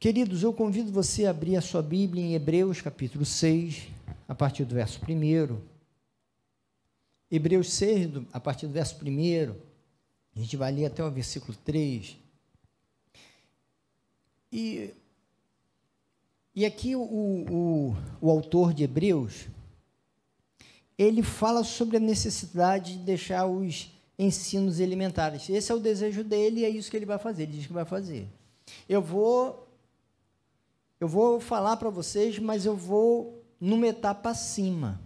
Queridos, eu convido você a abrir a sua Bíblia em Hebreus, capítulo 6, a partir do verso 1. Hebreus 6, a partir do verso 1, a gente vai ler até o versículo 3. E aqui o autor de Hebreus, ele fala sobre a necessidade de deixar os ensinos elementares. Esse é o desejo dele e é isso que ele vai fazer, ele diz que vai fazer. Eu vou falar para vocês, mas eu vou numa etapa acima,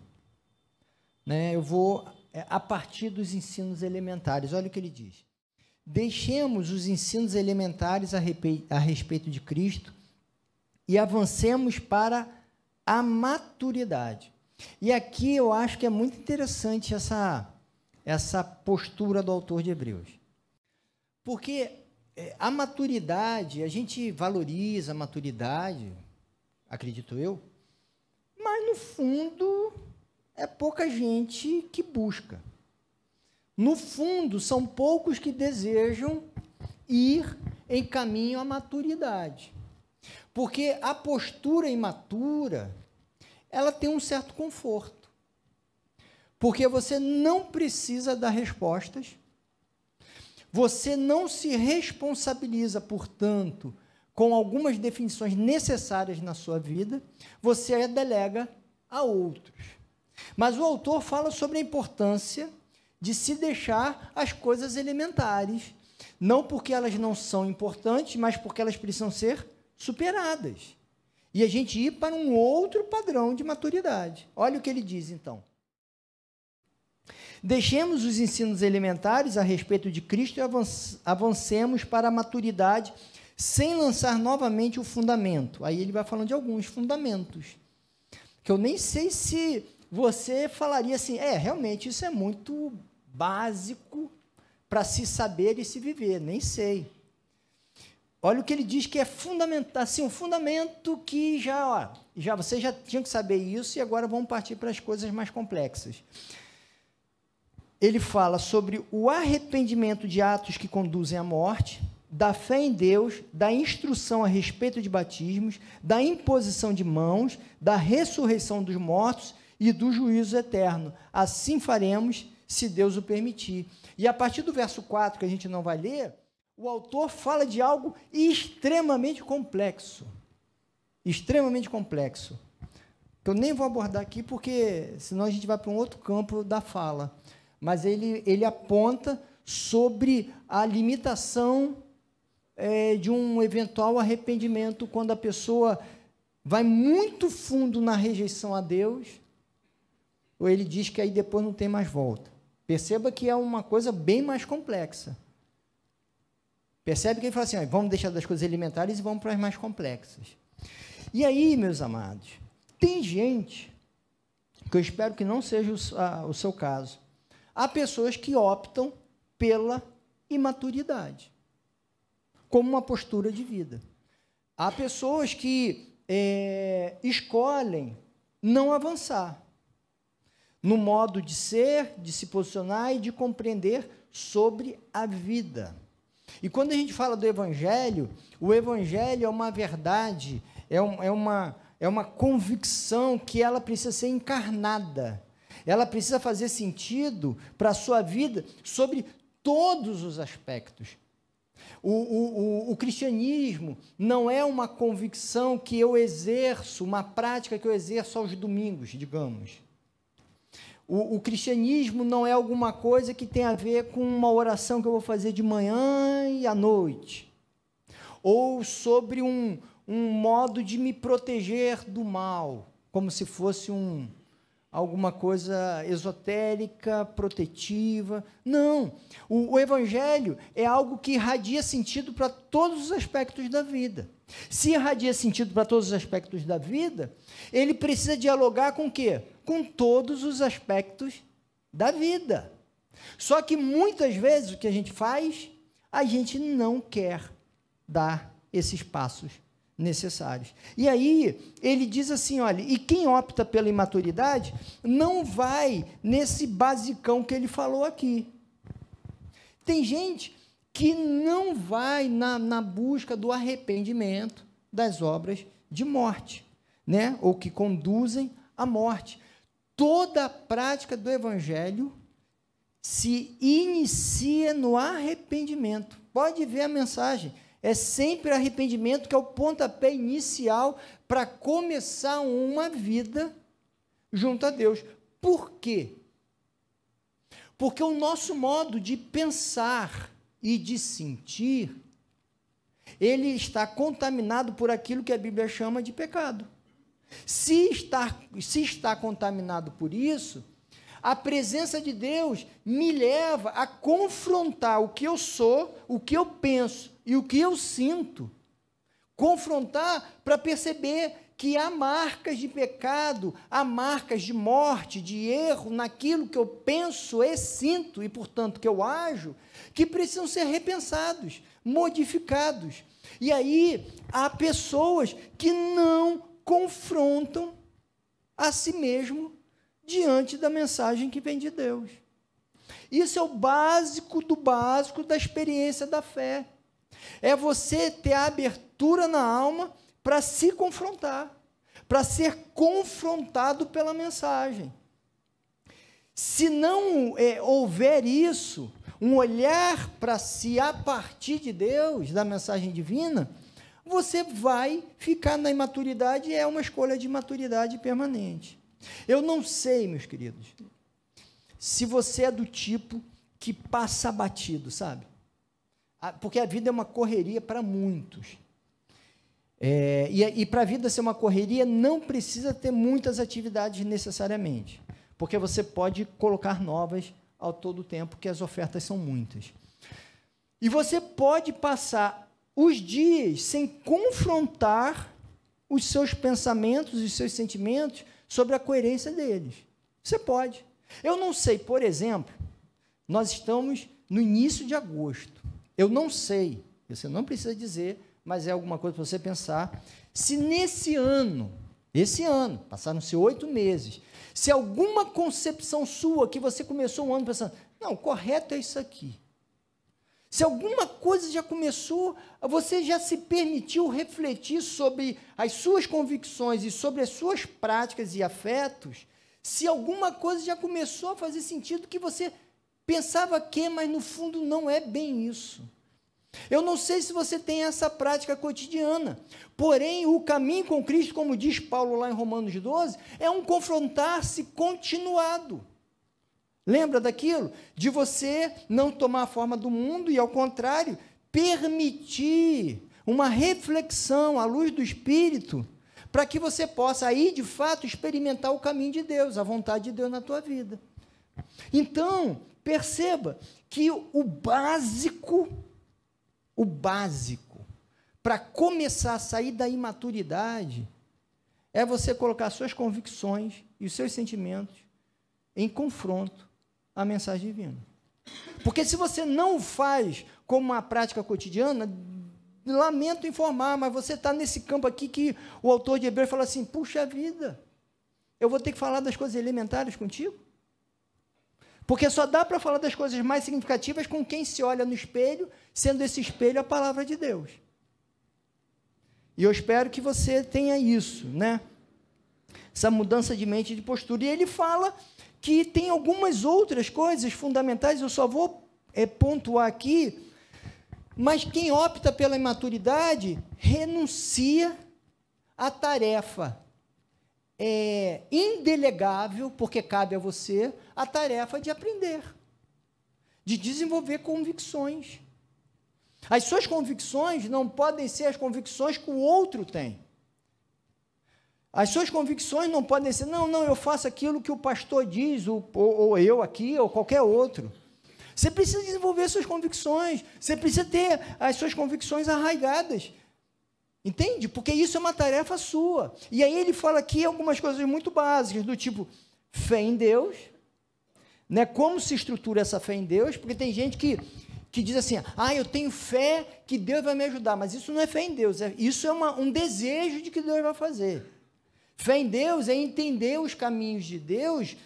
né? Eu vou a partir dos ensinos elementares. Olha o que ele diz: deixemos os ensinos elementares a respeito de Cristo e avancemos para a maturidade. E aqui eu acho que é muito interessante essa postura do autor de Hebreus, porque a maturidade, a gente valoriza a maturidade, acredito eu, mas no fundo é pouca gente que busca. No fundo, são poucos que desejam ir em caminho à maturidade. Porque a postura imatura, ela tem um certo conforto. Porque você não precisa dar respostas, você não se responsabiliza, portanto, com algumas definições necessárias na sua vida, você a delega a outros. Mas o autor fala sobre a importância de se deixar as coisas elementares, não porque elas não são importantes, mas porque elas precisam ser superadas. E a gente ir para um outro padrão de maturidade. Olha o que ele diz, então. Deixemos os ensinos elementares a respeito de Cristo e avancemos para a maturidade sem lançar novamente o fundamento. Aí ele vai falando de alguns fundamentos, que eu nem sei se você falaria assim, realmente isso é muito básico para se saber e se viver, nem sei. Olha o que ele diz que é fundamental, assim, um fundamento que você já tinha que saber isso e agora vamos partir para as coisas mais complexas. Ele fala sobre o arrependimento de atos que conduzem à morte, da fé em Deus, da instrução a respeito de batismos, da imposição de mãos, da ressurreição dos mortos e do juízo eterno. Assim faremos, se Deus o permitir. E a partir do verso 4, que a gente não vai ler, o autor fala de algo extremamente complexo. Extremamente complexo. Que eu nem vou abordar aqui, porque senão a gente vai para um outro campo da fala. Mas ele aponta sobre a limitação de um eventual arrependimento quando a pessoa vai muito fundo na rejeição a Deus, ou ele diz que aí depois não tem mais volta. Perceba que é uma coisa bem mais complexa. Percebe que ele fala assim, vamos deixar das coisas elementares e vamos para as mais complexas. E aí, meus amados, tem gente, que eu espero que não seja o seu caso, há pessoas que optam pela imaturidade, como uma postura de vida. Há pessoas que escolhem não avançar no modo de ser, de se posicionar e de compreender sobre a vida. E quando a gente fala do Evangelho, o Evangelho é uma verdade, é uma convicção que ela precisa ser encarnada. Ela precisa fazer sentido para a sua vida sobre todos os aspectos. O cristianismo não é uma convicção que eu exerço, uma prática que eu exerço aos domingos, digamos. O cristianismo não é alguma coisa que tem a ver com uma oração que eu vou fazer de manhã e à noite, ou sobre um modo de me proteger do mal, como se fosse alguma coisa esotérica, protetiva. Não, o Evangelho é algo que irradia sentido para todos os aspectos da vida. Se irradia sentido para todos os aspectos da vida, ele precisa dialogar com o quê? Com todos os aspectos da vida. Só que muitas vezes o que a gente faz, a gente não quer dar esses passos necessários. E aí ele diz assim, olha, e quem opta pela imaturidade não vai nesse basicão que ele falou aqui. Tem gente que não vai na busca do arrependimento, das obras de morte, né? Ou que conduzem à morte. Toda a prática do evangelho se inicia no arrependimento. Pode ver a mensagem. É sempre arrependimento que é o pontapé inicial para começar uma vida junto a Deus. Por quê? Porque o nosso modo de pensar e de sentir, ele está contaminado por aquilo que a Bíblia chama de pecado. Se está contaminado por isso, a presença de Deus me leva a confrontar o que eu sou, o que eu penso e o que eu sinto. Confrontar para perceber que há marcas de pecado, há marcas de morte, de erro naquilo que eu penso e sinto e, portanto, que eu ajo, que precisam ser repensados, modificados. E aí há pessoas que não confrontam a si mesmo diante da mensagem que vem de Deus. Isso é o básico do básico da experiência da fé. É você ter a abertura na alma para se confrontar, para ser confrontado pela mensagem. Se não houver isso, um olhar para si a partir de Deus, da mensagem divina, você vai ficar na imaturidade, e é uma escolha de maturidade permanente. Eu não sei, meus queridos, se você é do tipo que passa batido, sabe? Porque a vida é uma correria para muitos. E para a vida ser uma correria, não precisa ter muitas atividades necessariamente, porque você pode colocar novas ao todo tempo, porque as ofertas são muitas. E você pode passar os dias sem confrontar os seus pensamentos, os seus sentimentos sobre a coerência deles. Você pode. Eu não sei, por exemplo, nós estamos no início de agosto. Eu não sei, você não precisa dizer, mas é alguma coisa para você pensar, se nesse ano, passaram-se 8 meses, se alguma concepção sua que você começou o ano pensando, não, o correto é isso aqui. Se alguma coisa já começou, você já se permitiu refletir sobre as suas convicções e sobre as suas práticas e afetos, se alguma coisa já começou a fazer sentido que você pensava que, mas no fundo não é bem isso. Eu não sei se você tem essa prática cotidiana, porém o caminho com Cristo, como diz Paulo lá em Romanos 12, é um confrontar-se continuado. Lembra daquilo? De você não tomar a forma do mundo e, ao contrário, permitir uma reflexão à luz do Espírito, para que você possa aí, de fato, experimentar o caminho de Deus, a vontade de Deus na tua vida. Então, perceba que o básico, para começar a sair da imaturidade, é você colocar suas convicções e os seus sentimentos em confronto à mensagem divina. Porque se você não o faz como uma prática cotidiana, lamento informar, mas você está nesse campo aqui que o autor de Hebreus fala assim, puxa vida, eu vou ter que falar das coisas elementares contigo? Porque só dá para falar das coisas mais significativas com quem se olha no espelho, sendo esse espelho a palavra de Deus. E eu espero que você tenha isso, né? Essa mudança de mente e de postura. E ele fala que tem algumas outras coisas fundamentais, eu só vou pontuar aqui, mas quem opta pela imaturidade renuncia à tarefa indelegável, porque cabe a você, a tarefa de aprender, de desenvolver convicções. As suas convicções não podem ser as convicções que o outro tem. As suas convicções não podem ser, não, eu faço aquilo que o pastor diz, ou eu aqui, ou qualquer outro. Você precisa desenvolver suas convicções, você precisa ter as suas convicções arraigadas. Entende? Porque isso é uma tarefa sua. E aí ele fala aqui algumas coisas muito básicas, do tipo, fé em Deus, né? Como se estrutura essa fé em Deus, porque tem gente que diz assim, eu tenho fé que Deus vai me ajudar, mas isso não é fé em Deus, isso é um desejo de que Deus vai fazer. Fé em Deus é entender os caminhos de Deus,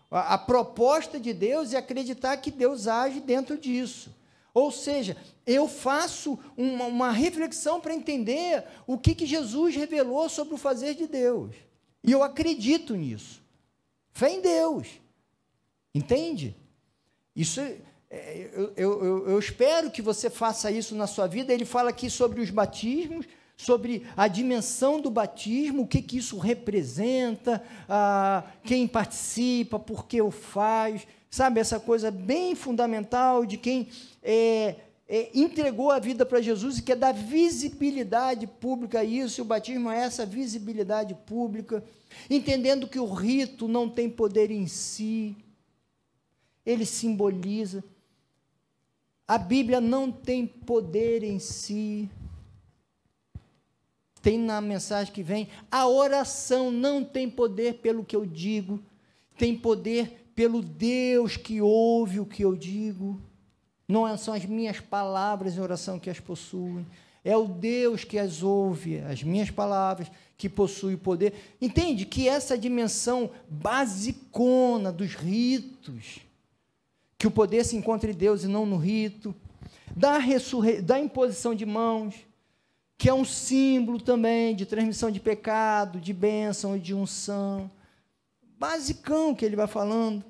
a proposta de Deus e acreditar que Deus age dentro disso. Ou seja, eu faço uma reflexão para entender o que Jesus revelou sobre o fazer de Deus. E eu acredito nisso. Fé em Deus. Entende? Isso, eu espero que você faça isso na sua vida. Ele fala aqui sobre os batismos, sobre a dimensão do batismo, o que isso representa, quem participa, por que o faz, sabe, essa coisa bem fundamental de quem entregou a vida para Jesus e quer dar visibilidade pública a isso, e o batismo é essa visibilidade pública, entendendo que o rito não tem poder em si, ele simboliza. A Bíblia não tem poder em si. Tem na mensagem que vem, a oração não tem poder pelo que eu digo, tem poder pelo Deus que ouve o que eu digo. Não são as minhas palavras em oração que as possuem, é o Deus que as ouve, as minhas palavras, que possui o poder. Entende que essa dimensão basicona dos ritos, que o poder se encontra em Deus e não no rito, da imposição de mãos, que é um símbolo também de transmissão de pecado, de bênção e de unção, basicão que ele vai falando.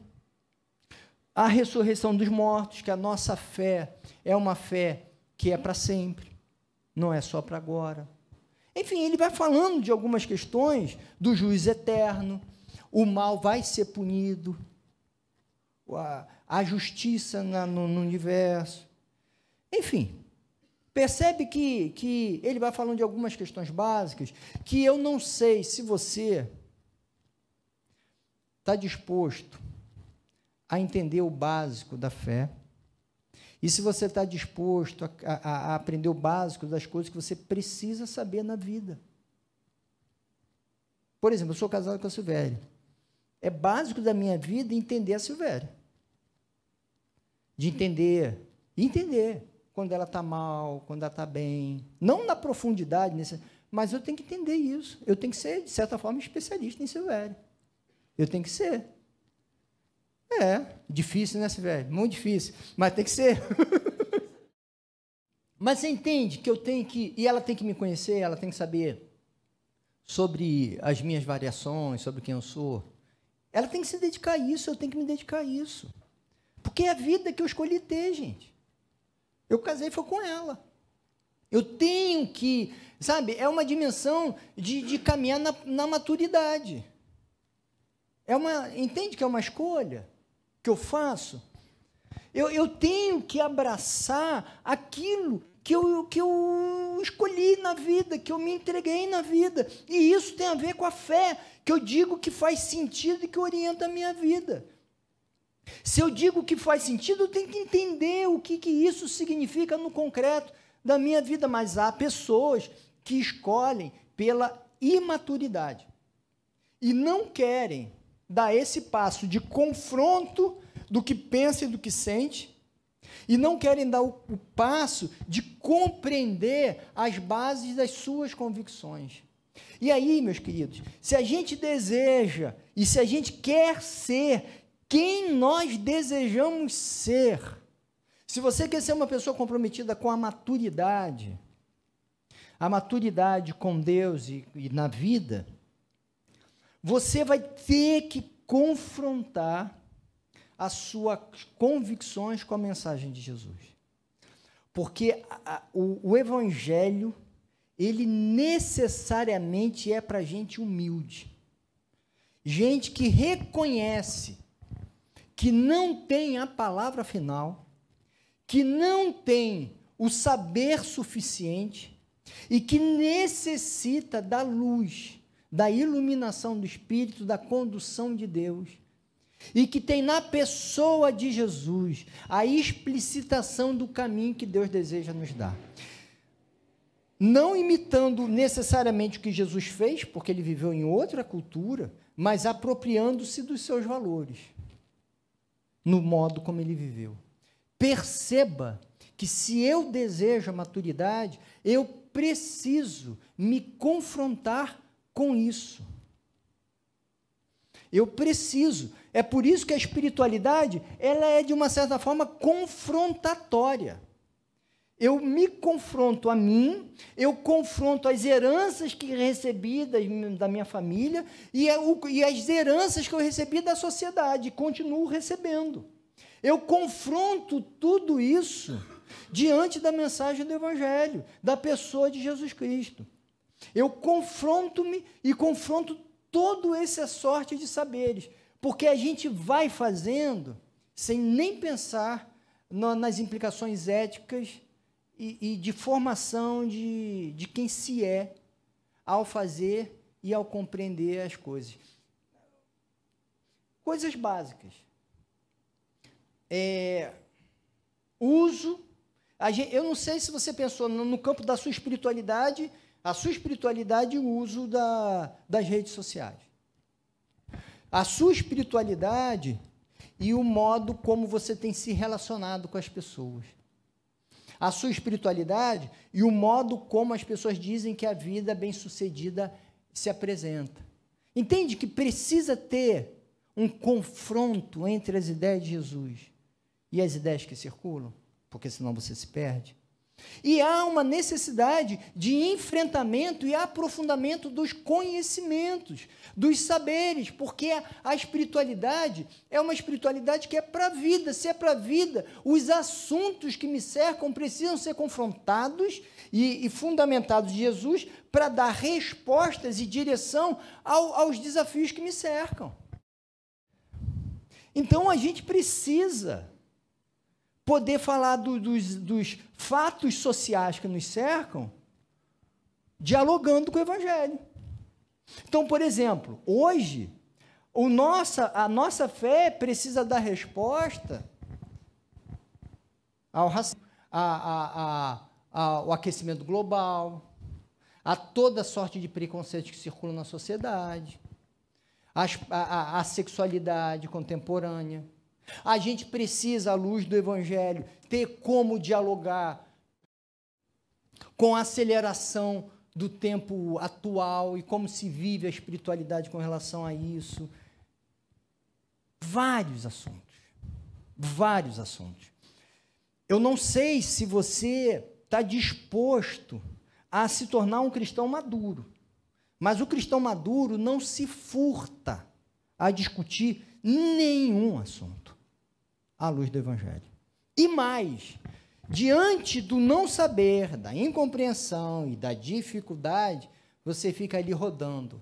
A ressurreição dos mortos, que a nossa fé é uma fé que é para sempre, não é só para agora. Enfim, ele vai falando de algumas questões do juízo eterno, o mal vai ser punido, a justiça no universo, enfim. Percebe que ele vai falando de algumas questões básicas, que eu não sei se você está disposto a entender o básico da fé, e se você está disposto a aprender o básico das coisas que você precisa saber na vida. Por exemplo, eu sou casado com a Silvéria. É básico da minha vida entender a Silvéria. De entender quando ela está mal, quando ela está bem, não na profundidade, mas eu tenho que entender isso, eu tenho que ser, de certa forma, especialista em Silvéria, eu tenho que ser. Difícil, né, Silvéria? Muito difícil, mas tem que ser. Mas você entende que eu tenho que, e ela tem que me conhecer, ela tem que saber sobre as minhas variações, sobre quem eu sou, ela tem que se dedicar a isso, eu tenho que me dedicar a isso, porque é a vida que eu escolhi ter, gente. Eu casei foi com ela. Eu tenho que, sabe, é uma dimensão de caminhar na maturidade. Entende que é uma escolha que eu faço? Eu tenho que abraçar aquilo que eu escolhi na vida, que eu me entreguei na vida. E isso tem a ver com a fé, que eu digo que faz sentido e que orienta a minha vida. Se eu digo que faz sentido, eu tenho que entender o que isso significa no concreto da minha vida, mas há pessoas que escolhem pela imaturidade e não querem dar esse passo de confronto do que pensa e do que sente, e não querem dar o passo de compreender as bases das suas convicções. E aí, meus queridos, se a gente deseja e se a gente quer ser quem nós desejamos ser, se você quer ser uma pessoa comprometida com a maturidade com Deus e na vida, você vai ter que confrontar as suas convicções com a mensagem de Jesus. Porque o Evangelho, ele necessariamente é para gente humilde. Gente que reconhece que não tem a palavra final, que não tem o saber suficiente e que necessita da luz, da iluminação do Espírito, da condução de Deus, e que tem na pessoa de Jesus a explicitação do caminho que Deus deseja nos dar. Não imitando necessariamente o que Jesus fez, porque ele viveu em outra cultura, mas apropriando-se dos seus valores, no modo como ele viveu. Perceba que se eu desejo a maturidade, eu preciso me confrontar com isso. Eu preciso. É por isso que a espiritualidade, ela é, de uma certa forma, confrontatória. eu me confronto a mim, eu confronto as heranças que recebi da minha família e as heranças que eu recebi da sociedade, continuo recebendo. Eu confronto tudo isso diante da mensagem do Evangelho, da pessoa de Jesus Cristo. Eu confronto-me e confronto toda essa sorte de saberes, porque a gente vai fazendo sem nem pensar nas implicações éticas e de formação de quem se é ao fazer e ao compreender as coisas. Coisas básicas. Eu não sei se você pensou no campo da sua espiritualidade, a sua espiritualidade e o uso das redes sociais. A sua espiritualidade e o modo como você tem se relacionado com as pessoas. A sua espiritualidade e o modo como as pessoas dizem que a vida bem-sucedida se apresenta. Entende que precisa ter um confronto entre as ideias de Jesus e as ideias que circulam? Porque senão você se perde. E há uma necessidade de enfrentamento e aprofundamento dos conhecimentos, dos saberes, porque a espiritualidade é uma espiritualidade que é para a vida. Se é para a vida, os assuntos que me cercam precisam ser confrontados e fundamentados em Jesus para dar respostas e direção aos desafios que me cercam. Então, a gente precisa poder falar dos fatos sociais que nos cercam, dialogando com o Evangelho. Então, por exemplo, hoje, a nossa fé precisa dar resposta ao racismo, ao aquecimento global, a toda sorte de preconceitos que circulam na sociedade, a sexualidade contemporânea. A gente precisa, à luz do Evangelho, ter como dialogar com a aceleração do tempo atual e como se vive a espiritualidade com relação a isso. Vários assuntos. Vários assuntos. Eu não sei se você está disposto a se tornar um cristão maduro, mas o cristão maduro não se furta a discutir nenhum assunto à luz do Evangelho. E mais, diante do não saber, da incompreensão e da dificuldade, você fica ali rodando,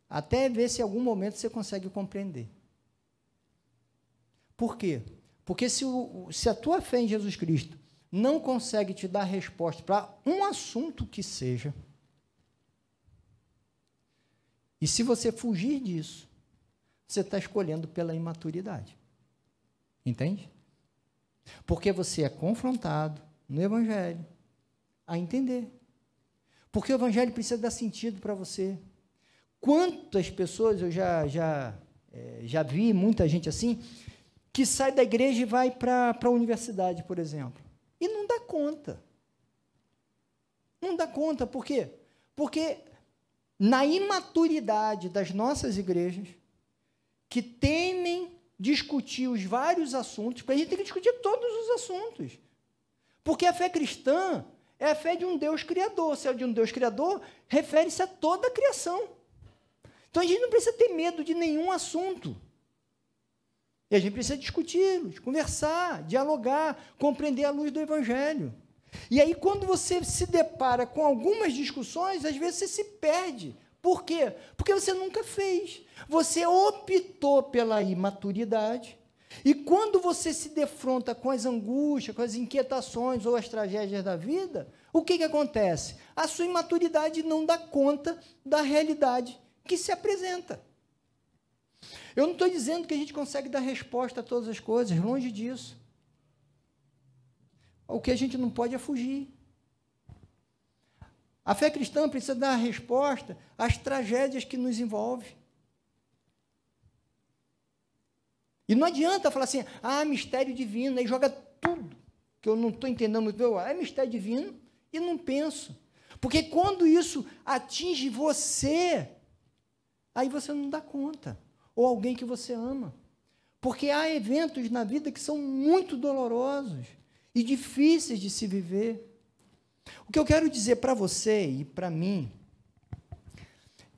até ver se em algum momento você consegue compreender. Por quê? Porque se a tua fé em Jesus Cristo não consegue te dar resposta para um assunto que seja, e se você fugir disso, você está escolhendo pela imaturidade. Entende? Porque você é confrontado no Evangelho a entender. Porque o Evangelho precisa dar sentido para você. Quantas pessoas, eu já vi muita gente assim, que sai da igreja e vai para a universidade, por exemplo, e não dá conta. Não dá conta, por quê? Porque na imaturidade das nossas igrejas, que temem discutir os vários assuntos, porque a gente tem que discutir todos os assuntos. Porque a fé cristã é a fé de um Deus criador. Se é de um Deus criador, refere-se a toda a criação. Então, a gente não precisa ter medo de nenhum assunto. E a gente precisa discuti-los, conversar, dialogar, compreender a luz do Evangelho. E aí, quando você se depara com algumas discussões, às vezes você se perde. Por quê? Porque você nunca fez. Você optou pela imaturidade. E quando você se defronta com as angústias, com as inquietações ou as tragédias da vida, o que acontece? A sua imaturidade não dá conta da realidade que se apresenta. Eu não estou dizendo que a gente consegue dar resposta a todas as coisas, longe disso. O que a gente não pode é fugir. A fé cristã precisa dar resposta às tragédias que nos envolvem. E não adianta falar assim, mistério divino, aí joga tudo, que eu não estou entendendo muito, é mistério divino, e não penso. Porque quando isso atinge você, aí você não dá conta, ou alguém que você ama. Porque há eventos na vida que são muito dolorosos e difíceis de se viver. O que eu quero dizer para você e para mim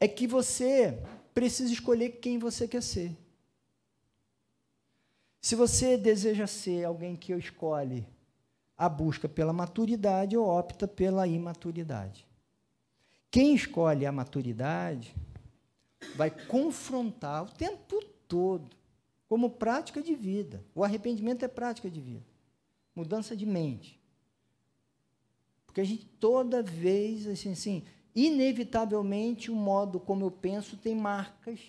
é que você precisa escolher quem você quer ser. Se você deseja ser alguém que escolhe a busca pela maturidade ou opta pela imaturidade. Quem escolhe a maturidade vai confrontar o tempo todo, como prática de vida. O arrependimento é prática de vida. Mudança de mente. Porque a gente toda vez, assim, inevitavelmente, o modo como eu penso tem marcas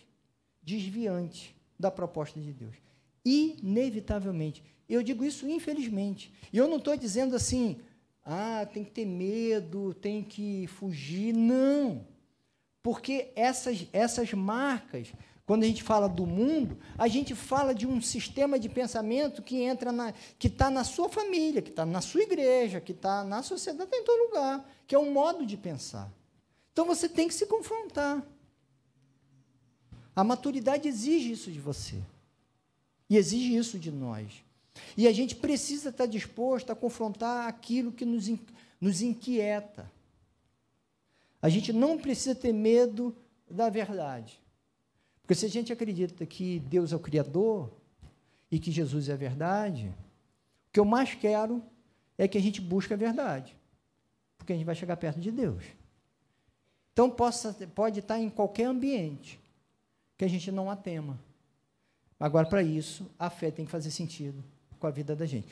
desviantes da proposta de Deus. Inevitavelmente. Eu digo isso infelizmente. E eu não estou dizendo assim, tem que ter medo, tem que fugir. Não. Porque essas marcas, quando a gente fala do mundo, a gente fala de um sistema de pensamento que está na sua família, que está na sua igreja, que está na sociedade, está em todo lugar, que é um modo de pensar. Então, você tem que se confrontar. A maturidade exige isso de você. E exige isso de nós. E a gente precisa estar disposto a confrontar aquilo que nos inquieta. A gente não precisa ter medo da verdade. Porque se a gente acredita que Deus é o Criador e que Jesus é a verdade, o que eu mais quero é que a gente busque a verdade. Porque a gente vai chegar perto de Deus. Então, pode estar em qualquer ambiente que a gente não a tema. Agora, para isso, a fé tem que fazer sentido com a vida da gente.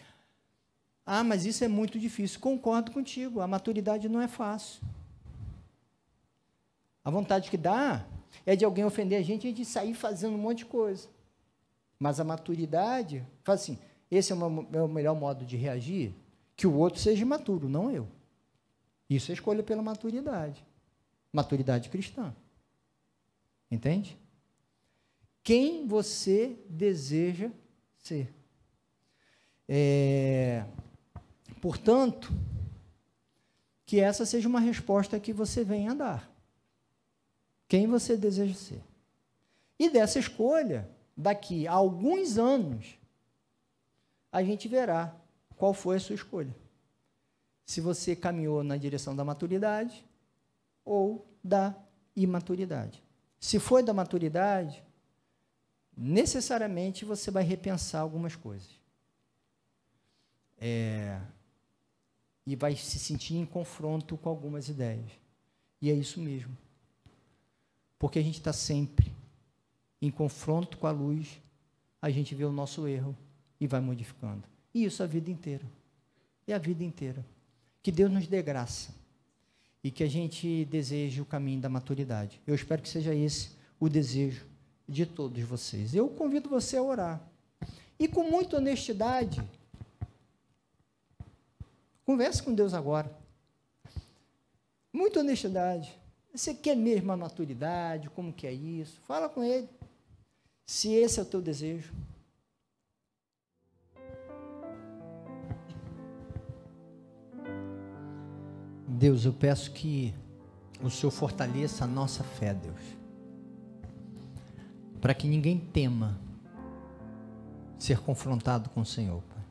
Mas isso é muito difícil. Concordo contigo, a maturidade não é fácil. A vontade que dá é de alguém ofender a gente sair fazendo um monte de coisa. Mas a maturidade, faz assim, esse é o melhor modo de reagir, que o outro seja imaturo, não eu. Isso é escolha pela maturidade. Maturidade cristã. Entende? Quem você deseja ser. Portanto, que essa seja uma resposta que você venha a dar. Quem você deseja ser. E dessa escolha, daqui a alguns anos, a gente verá qual foi a sua escolha. Se você caminhou na direção da maturidade ou da imaturidade. Se foi da maturidade, necessariamente você vai repensar algumas coisas. E vai se sentir em confronto com algumas ideias. E é isso mesmo. Porque a gente está sempre em confronto com a luz, a gente vê o nosso erro e vai modificando. E isso a vida inteira. E a vida inteira. Que Deus nos dê graça. E que a gente deseje o caminho da maturidade. Eu espero que seja esse o desejo de todos vocês. Eu convido você a orar. E com muita honestidade, converse com Deus agora. Muita honestidade. Você quer mesmo a maturidade? Como que é isso? Fala com Ele. Se esse é o teu desejo. Deus, eu peço que o Senhor fortaleça a nossa fé, Deus. Para que ninguém tema ser confrontado com o Senhor, Pai.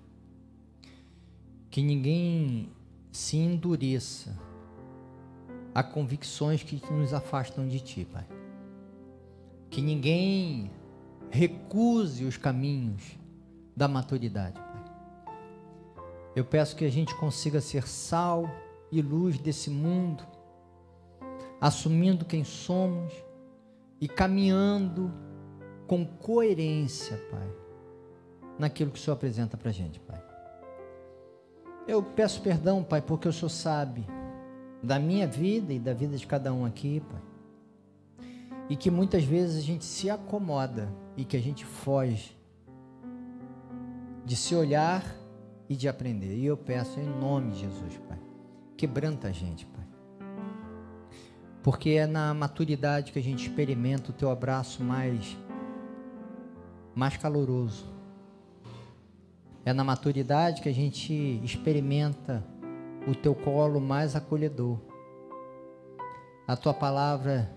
Que ninguém se endureça a convicções que nos afastam de Ti, Pai. Que ninguém recuse os caminhos da maturidade, Pai. Eu peço que a gente consiga ser sal e luz desse mundo, assumindo quem somos e caminhando com coerência, Pai, naquilo que o Senhor apresenta para a gente, Pai. Eu peço perdão, Pai, porque o Senhor sabe da minha vida e da vida de cada um aqui, Pai. E que muitas vezes a gente se acomoda e que a gente foge de se olhar e de aprender. E eu peço em nome de Jesus, Pai, quebranta a gente, Pai. Porque é na maturidade que a gente experimenta o Teu abraço mais caloroso. É na maturidade que a gente experimenta o Teu colo mais acolhedor, a Tua palavra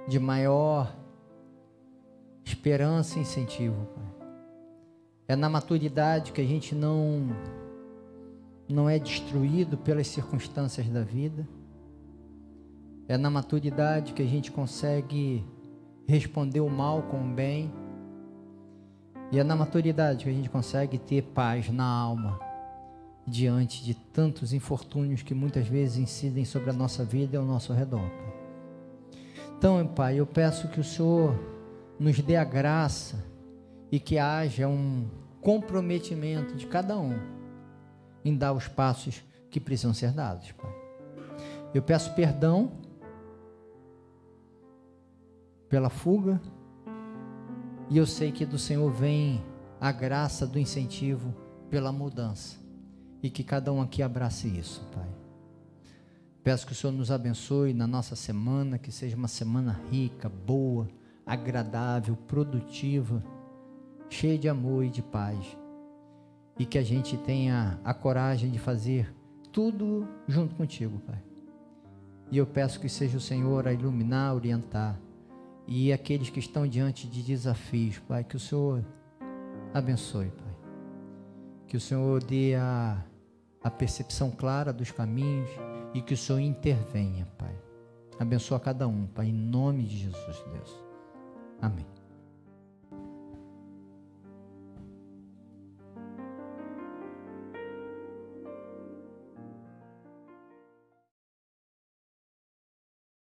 de maior esperança e incentivo, Pai. É na maturidade que a gente não é destruído pelas circunstâncias da vida. É na maturidade que a gente consegue responder o mal com o bem. E é na maturidade que a gente consegue ter paz na alma diante de tantos infortúnios que muitas vezes incidem sobre a nossa vida e ao nosso redor, Pai. Então, Pai, eu peço que o Senhor nos dê a graça e que haja um comprometimento de cada um em dar os passos que precisam ser dados, Pai. Eu peço perdão pela fuga, e eu sei que do Senhor vem a graça do incentivo pela mudança, e que cada um aqui abrace isso, Pai. Peço que o Senhor nos abençoe na nossa semana, que seja uma semana rica, boa, agradável, produtiva, cheia de amor e de paz, e que a gente tenha a coragem de fazer tudo junto contigo, Pai. E eu peço que seja o Senhor a iluminar, orientar, e aqueles que estão diante de desafios, Pai, que o Senhor abençoe, Pai. Que o Senhor dê a percepção clara dos caminhos e que o Senhor intervenha, Pai. Abençoa cada um, Pai, em nome de Jesus, Deus.